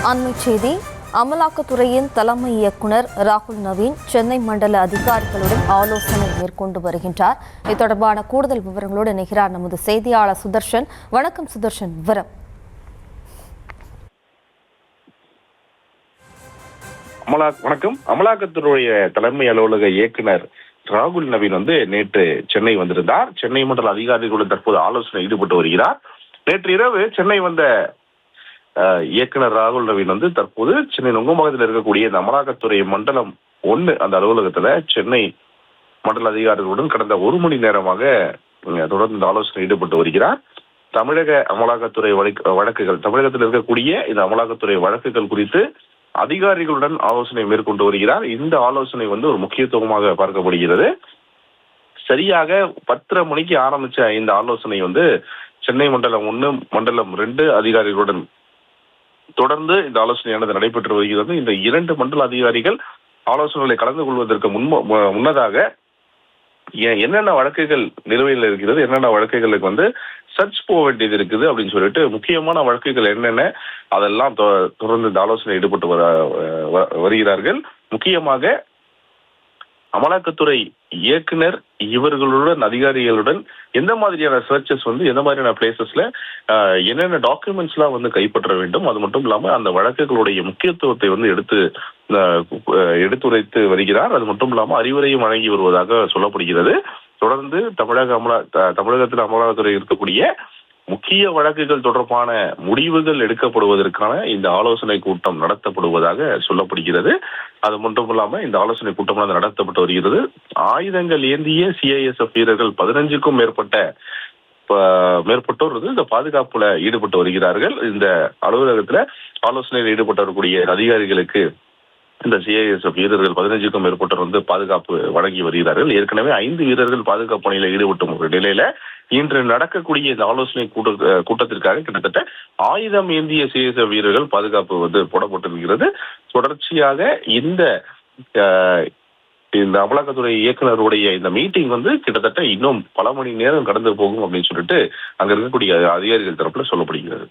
அண்மைச் செய்தி. அமலாக்கத்துறையின் தலைமை இயக்குனர் ராகுல் நவீன் சென்னை மண்டல அதிகாரிகளுடன் ஆலோசனை மேற்கொண்டு வருகின்றார். இது தொடர்பான கூடுதல் விவரங்களோடு இணைகிறார் நமது செய்தியாளர் சுதர்ஷன். வணக்கம் சுதர்ஷன், விவரம். வணக்கம். அமலாக்கத்துறைய தலைமை அலுவலக இயக்குனர் ராகுல் நவீன் நேற்று சென்னை வந்திருந்தார். சென்னை மண்டல அதிகாரிகளுடன் தற்போது ஆலோசனை ஈடுபட்டு வருகிறார். நேற்று இரவு சென்னை வந்த இயக்குனர் ராகுல் நவீன் தற்போது சென்னை நுங்கம்பாக்கத்தில் இருக்கக்கூடிய இந்த அமலாக்கத்துறை மண்டலம் 1 அந்த அலுவலகத்துல சென்னை மண்டல அதிகாரிகளுடன் கடந்த 1 மணி நேரமாக தொடர்ந்து ஆலோசனை ஈடுபட்டு வருகிறார். தமிழக அமலாக்கத்துறை வழக்குகள், தமிழகத்தில் இருக்கக்கூடிய இந்த அமலாக்கத்துறை வழக்குகள் குறித்து அதிகாரிகளுடன் ஆலோசனை மேற்கொண்டு வருகிறார். இந்த ஆலோசனை ஒரு முக்கியத்துவமாக பார்க்கப்படுகிறது. சரியாக 10:30 மணிக்கு ஆரம்பிச்ச இந்த ஆலோசனை சென்னை மண்டலம் 1, மண்டலம் 2 அதிகாரிகளுடன் தொடர்ந்து இந்த ஆலோசனையானது நடைபெற்று வருகிறது. இந்த 2 மண்டல அதிகாரிகள் ஆலோசனைகளை கலந்து கொள்வதற்கு முன்னதாக என்னென்ன வழக்குகள் நிலுவையில் இருக்கிறது, என்னென்ன வழக்குகளுக்கு சர்ச் போக வேண்டியது இருக்குது அப்படின்னு சொல்லிட்டு முக்கியமான வழக்குகள் என்னென்ன அதெல்லாம் தொடர்ந்து இந்த ஆலோசனை ஈடுபட்டு வருகிறார்கள். முக்கியமாக அமலாக்கத்துறை இயக்குனர் இவர்களுடன் அதிகாரிகளுடன் எந்த மாதிரியான சர்ச்சஸ் எந்த மாதிரியான பிளேசஸ்ல என்னென்ன டாக்குமெண்ட்ஸ் எல்லாம் கைப்பற்ற வேண்டும், அது மட்டும் இல்லாம அந்த வழக்குகளுடைய முக்கியத்துவத்தை எடுத்துரைத்து வருகிறார். அது மட்டும் இல்லாம அறிவுரையும் வழங்கி வருவதாக சொல்லப்படுகிறது. தொடர்ந்து தமிழகத்தில் அமலாக்கத்துறை இருக்கக்கூடிய முக்கிய வழக்குகள் தொடர்பான முடிவுகள் எடுக்கப்படுவதற்கான இந்த ஆலோசனை கூட்டம் நடத்தப்படுவதாக சொல்லப்படுகிறது. அது மட்டும் இல்லாம இந்த ஆலோசனை கூட்டம் நடத்தப்பட்டு வருகிறது. ஆயுதங்கள் ஏந்திய சிஐஎஸ்எஃப் வீரர்கள் 15க்கும் மேற்பட்டோர் இந்த பாதுகாப்புல ஈடுபட்டு வருகிறார்கள். இந்த அலுவலகத்துல ஆலோசனையில் ஈடுபட்டு வரக்கூடிய அதிகாரிகளுக்கு இந்த சிஐஎஸ்எஃப் வீரர்கள் 15க்கும் மேற்பட்டோர் பாதுகாப்பு வழங்கி வருகிறார்கள். ஏற்கனவே 5 வீரர்கள் பாதுகாப்பு பணியில ஈடுபட்ட ஒரு நிலையில இன்று நடக்கக்கூடிய இந்த ஆலோசனை கூட்டத்திற்காக கிட்டத்தட்ட ஆயுதம் ஏந்திய சிஐஎஸ்எஃப் வீரர்கள் பாதுகாப்பு போடப்பட்டிருக்கிறது. தொடர்ச்சியாக இந்த அமலாக்கத்துறை இயக்குனருடைய இந்த மீட்டிங் கிட்டத்தட்ட இன்னும் பல மணி நேரம் கடந்து போகும் அப்படின்னு சொல்லிட்டு அங்க இருக்கக்கூடிய அதிகாரிகள் தரப்புல சொல்லப்படுகிறது.